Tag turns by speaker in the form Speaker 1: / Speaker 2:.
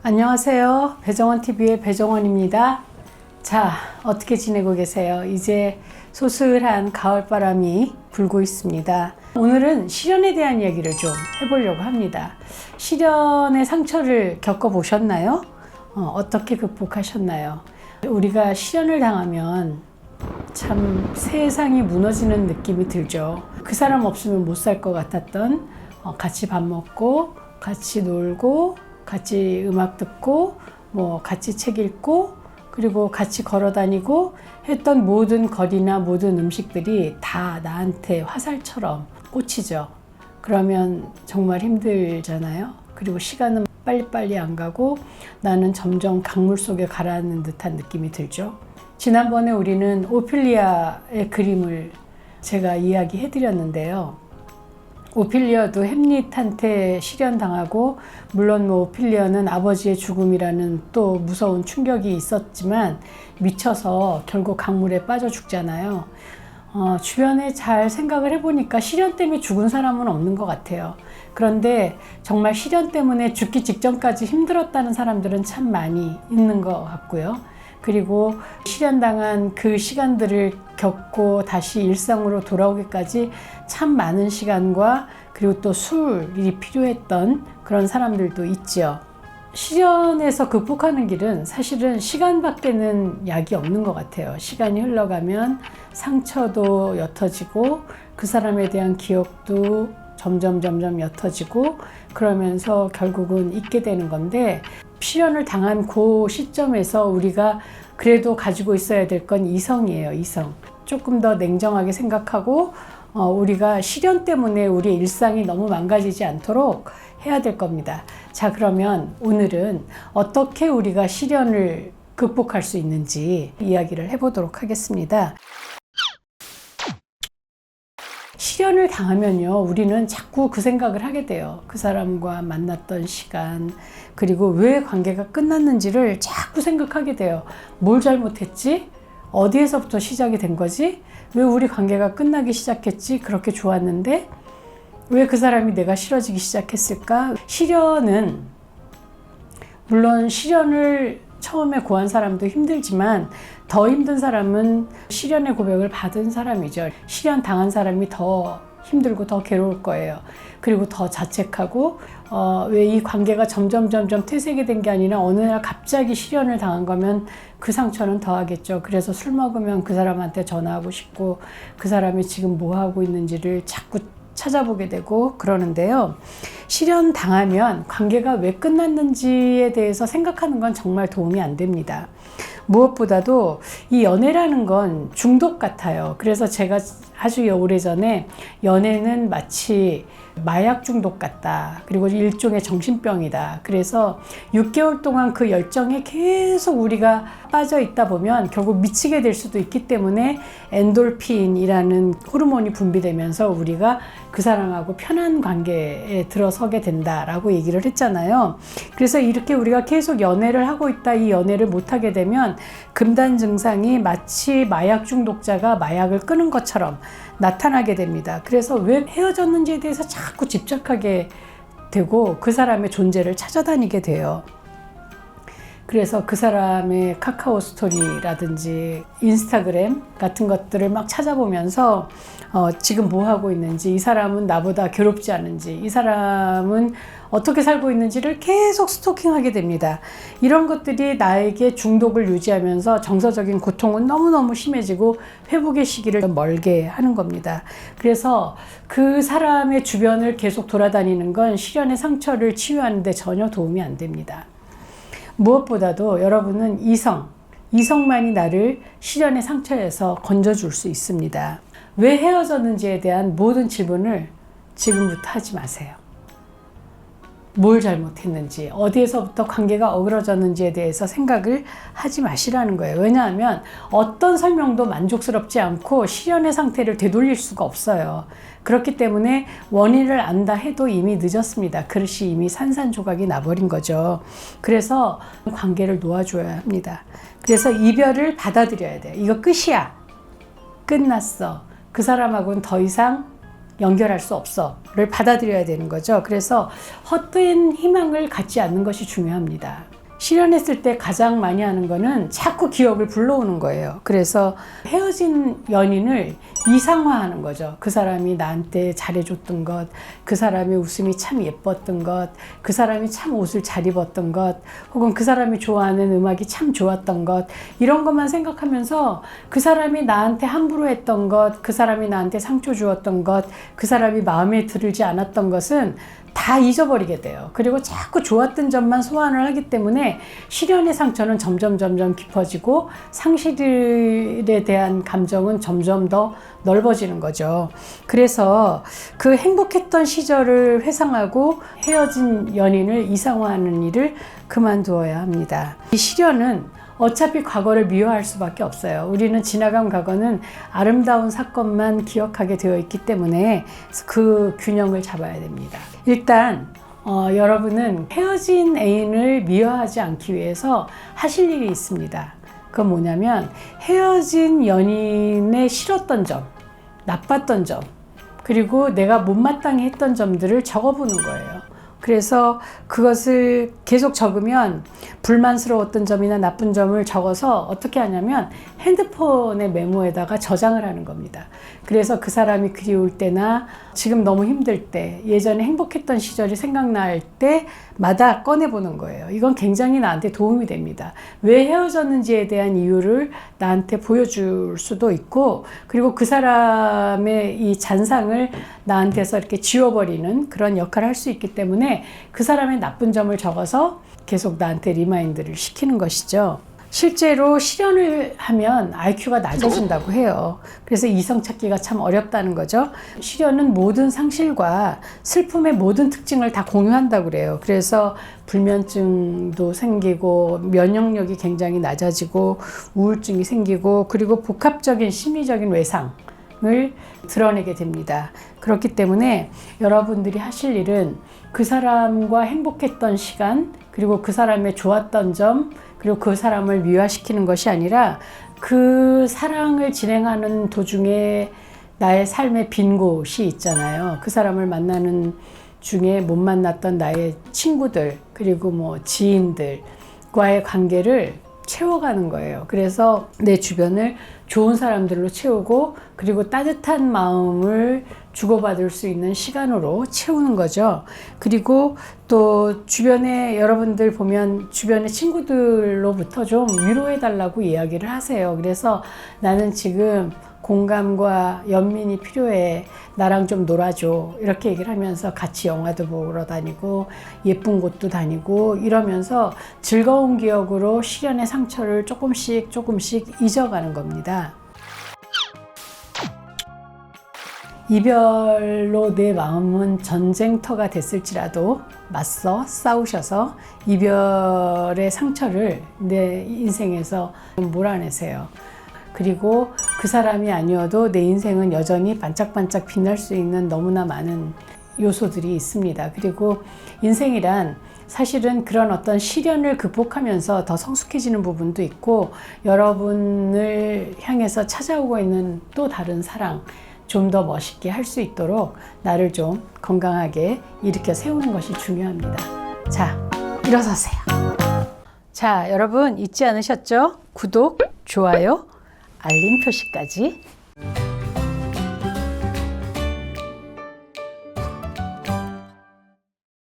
Speaker 1: 안녕하세요. 배정원TV의 배정원입니다. 자, 어떻게 지내고 계세요? 이제 소슬한 가을바람이 불고 있습니다. 오늘은 실연에 대한 이야기를 좀 해보려고 합니다. 실연의 상처를 겪어보셨나요? 어떻게 극복하셨나요? 우리가 실연을 당하면 참 세상이 무너지는 느낌이 들죠. 그 사람 없으면 못 살 것 같았던 같이 밥 먹고 같이 놀고 같이 음악 듣고 같이 책 읽고 그리고 같이 걸어 다니고 했던 모든 거리나 모든 음식들이 다 나한테 화살처럼 꽂히죠. 그러면 정말 힘들잖아요. 그리고 시간은 빨리빨리 안 가고 나는 점점 강물 속에 가라앉는 듯한 느낌이 들죠. 지난번에 우리는 오피리아의 그림을 제가 이야기해 드렸는데요. 오피리아도 햄릿한테 실연당하고, 물론 오피리아는 아버지의 죽음이라는 또 무서운 충격이 있었지만 미쳐서 결국 강물에 빠져 죽잖아요. 주변에 잘 생각을 해보니까 실연 때문에 죽은 사람은 없는 것 같아요. 그런데 정말 실연 때문에 죽기 직전까지 힘들었다는 사람들은 참 많이 있는 것 같고요. 그리고 실연당한 그 시간들을 겪고 다시 일상으로 돌아오기까지 참 많은 시간과 그리고 또 술이 필요했던 그런 사람들도 있죠. 실연에서 극복하는 길은 사실은 시간밖에는 약이 없는 것 같아요. 시간이 흘러가면 상처도 옅어지고 그 사람에 대한 기억도 점점 옅어지고 그러면서 결국은 잊게 되는 건데, 실연을 당한 그 시점에서 우리가 그래도 가지고 있어야 될 건 이성이에요. 이성. 조금 더 냉정하게 생각하고 우리가 실연 때문에 우리의 일상이 너무 망가지지 않도록 해야 될 겁니다. 자, 그러면 오늘은 어떻게 우리가 실연을 극복할 수 있는지 이야기를 해보도록 하겠습니다. 실연을 당하면요, 우리는 자꾸 그 생각을 하게 돼요. 그 사람과 만났던 시간, 그리고 왜 관계가 끝났는지를 자꾸 생각하게 돼요. 뭘 잘못했지? 어디에서부터 시작이 된 거지? 왜 우리 관계가 끝나기 시작했지? 그렇게 좋았는데 왜 그 사람이 내가 싫어지기 시작했을까? 실연은, 물론 실연을 처음에 고한 사람도 힘들지만 더 힘든 사람은 실연의 고백을 받은 사람이죠. 실연 당한 사람이 더 힘들고 더 괴로울 거예요. 그리고 더 자책하고 왜 이 관계가 점점 퇴색이 된 게 아니라 어느 날 갑자기 실연을 당한 거면 그 상처는 더 하겠죠. 그래서 술 먹으면 그 사람한테 전화하고 싶고 그 사람이 지금 뭐 하고 있는지를 자꾸 찾아보게 되고 그러는데요. 실연 당하면 관계가 왜 끝났는지에 대해서 생각하는 건 정말 도움이 안 됩니다. 무엇보다도 이 연애라는 건 중독 같아요. 그래서 제가 아주 오래전에 연애는 마치 마약 중독 같다. 그리고 일종의 정신병이다. 그래서 6개월 동안 그 열정에 계속 우리가 빠져 있다 보면 결국 미치게 될 수도 있기 때문에 엔돌핀이라는 호르몬이 분비되면서 우리가 그 사람하고 편한 관계에 들어서게 된다라고 얘기를 했잖아요. 그래서 이렇게 우리가 계속 연애를 하고 있다, 이 연애를 못하게 되면 금단 증상이 마치 마약 중독자가 마약을 끊은 것처럼 나타나게 됩니다. 그래서 왜 헤어졌는지에 대해서 자꾸 집착하게 되고 그 사람의 존재를 찾아다니게 돼요. 그래서 그 사람의 카카오 스토리라든지 인스타그램 같은 것들을 막 찾아보면서 지금 뭐 하고 있는지, 이 사람은 나보다 괴롭지 않은지, 이 사람은 어떻게 살고 있는지를 계속 스토킹하게 됩니다. 이런 것들이 나에게 중독을 유지하면서 정서적인 고통은 너무너무 심해지고 회복의 시기를 멀게 하는 겁니다. 그래서 그 사람의 주변을 계속 돌아다니는 건 실연의 상처를 치유하는 데 전혀 도움이 안 됩니다. 무엇보다도 여러분은 이성만이 나를 실연의 상처에서 건져줄 수 있습니다. 왜 헤어졌는지에 대한 모든 질문을 지금부터 하지 마세요. 뭘 잘못했는지, 어디에서부터 관계가 어그러졌는지에 대해서 생각을 하지 마시라는 거예요. 왜냐하면 어떤 설명도 만족스럽지 않고 실연의 상태를 되돌릴 수가 없어요. 그렇기 때문에 원인을 안다 해도 이미 늦었습니다. 그릇이 이미 산산조각이 나버린 거죠. 그래서 관계를 놓아줘야 합니다. 그래서 이별을 받아들여야 돼요. 이거 끝이야. 끝났어. 그 사람하고는 더 이상 연결할 수 없어를 받아들여야 되는 거죠. 그래서 헛된 희망을 갖지 않는 것이 중요합니다. 실연했을 때 가장 많이 하는 거는 자꾸 기억을 불러오는 거예요. 그래서 헤어진 연인을 이상화하는 거죠. 그 사람이 나한테 잘해줬던 것, 그 사람의 웃음이 참 예뻤던 것, 그 사람이 참 옷을 잘 입었던 것, 혹은 그 사람이 좋아하는 음악이 참 좋았던 것, 이런 것만 생각하면서 그 사람이 나한테 함부로 했던 것, 그 사람이 나한테 상처 주었던 것, 그 사람이 마음에 들지 않았던 것은 다 잊어버리게 돼요. 그리고 자꾸 좋았던 점만 소환을 하기 때문에 실연의 상처는 점점 깊어지고 상실에 대한 감정은 점점 더 넓어지는 거죠. 그래서 그 행복했던 시절을 회상하고 헤어진 연인을 이상화하는 일을 그만두어야 합니다. 이 실연은 어차피 과거를 미워할 수밖에 없어요. 우리는 지나간 과거는 아름다운 사건만 기억하게 되어 있기 때문에 그 균형을 잡아야 됩니다. 일단 여러분은 헤어진 애인을 미워하지 않기 위해서 하실 일이 있습니다. 그건 뭐냐면 헤어진 연인의 싫었던 점, 나빴던 점, 그리고 내가 못마땅히 했던 점들을 적어보는 거예요. 그래서 그것을 계속 적으면 불만스러웠던 점이나 나쁜 점을 적어서 어떻게 하냐면 핸드폰의 메모에다가 저장을 하는 겁니다. 그래서 그 사람이 그리울 때나 지금 너무 힘들 때, 예전에 행복했던 시절이 생각날 때마다 꺼내보는 거예요. 이건 굉장히 나한테 도움이 됩니다. 왜 헤어졌는지에 대한 이유를 나한테 보여줄 수도 있고, 그리고 그 사람의 이 잔상을 나한테서 이렇게 지워버리는 그런 역할을 할 수 있기 때문에 그 사람의 나쁜 점을 적어서 계속 나한테 리마인드를 시키는 것이죠. 실제로 실연을 하면 IQ가 낮아진다고 해요. 그래서 이성 찾기가 참 어렵다는 거죠. 실연은 모든 상실과 슬픔의 모든 특징을 다 공유한다고 그래요. 그래서 불면증도 생기고 면역력이 굉장히 낮아지고 우울증이 생기고, 그리고 복합적인 심리적인 외상을 드러내게 됩니다. 그렇기 때문에 여러분들이 하실 일은 그 사람과 행복했던 시간, 그리고 그 사람의 좋았던 점, 그리고 그 사람을 미화시키는 것이 아니라 그 사랑을 진행하는 도중에 나의 삶의 빈 곳이 있잖아요. 그 사람을 만나는 중에 못 만났던 나의 친구들, 그리고 뭐 지인들과의 관계를 채워가는 거예요. 그래서 내 주변을 좋은 사람들로 채우고, 그리고 따뜻한 마음을 주고받을 수 있는 시간으로 채우는 거죠. 그리고 또 주변에 여러분들 보면 주변의 친구들로부터 좀 위로해달라고 이야기를 하세요. 그래서 나는 지금 공감과 연민이 필요해, 나랑 좀 놀아줘, 이렇게 얘기를 하면서 같이 영화도 보러 다니고 예쁜 곳도 다니고 이러면서 즐거운 기억으로 실연의 상처를 조금씩 잊어가는 겁니다. 이별로 내 마음은 전쟁터가 됐을지라도 맞서 싸우셔서 이별의 상처를 내 인생에서 몰아내세요. 그리고 그 사람이 아니어도 내 인생은 여전히 반짝반짝 빛날 수 있는 너무나 많은 요소들이 있습니다. 그리고 인생이란 사실은 그런 어떤 시련을 극복하면서 더 성숙해지는 부분도 있고, 여러분을 향해서 찾아오고 있는 또 다른 사랑, 좀 더 멋있게 할 수 있도록 나를 좀 건강하게 일으켜 세우는 것이 중요합니다. 자, 일어서세요. 자, 여러분 잊지 않으셨죠? 구독, 좋아요, 알림 표시까지.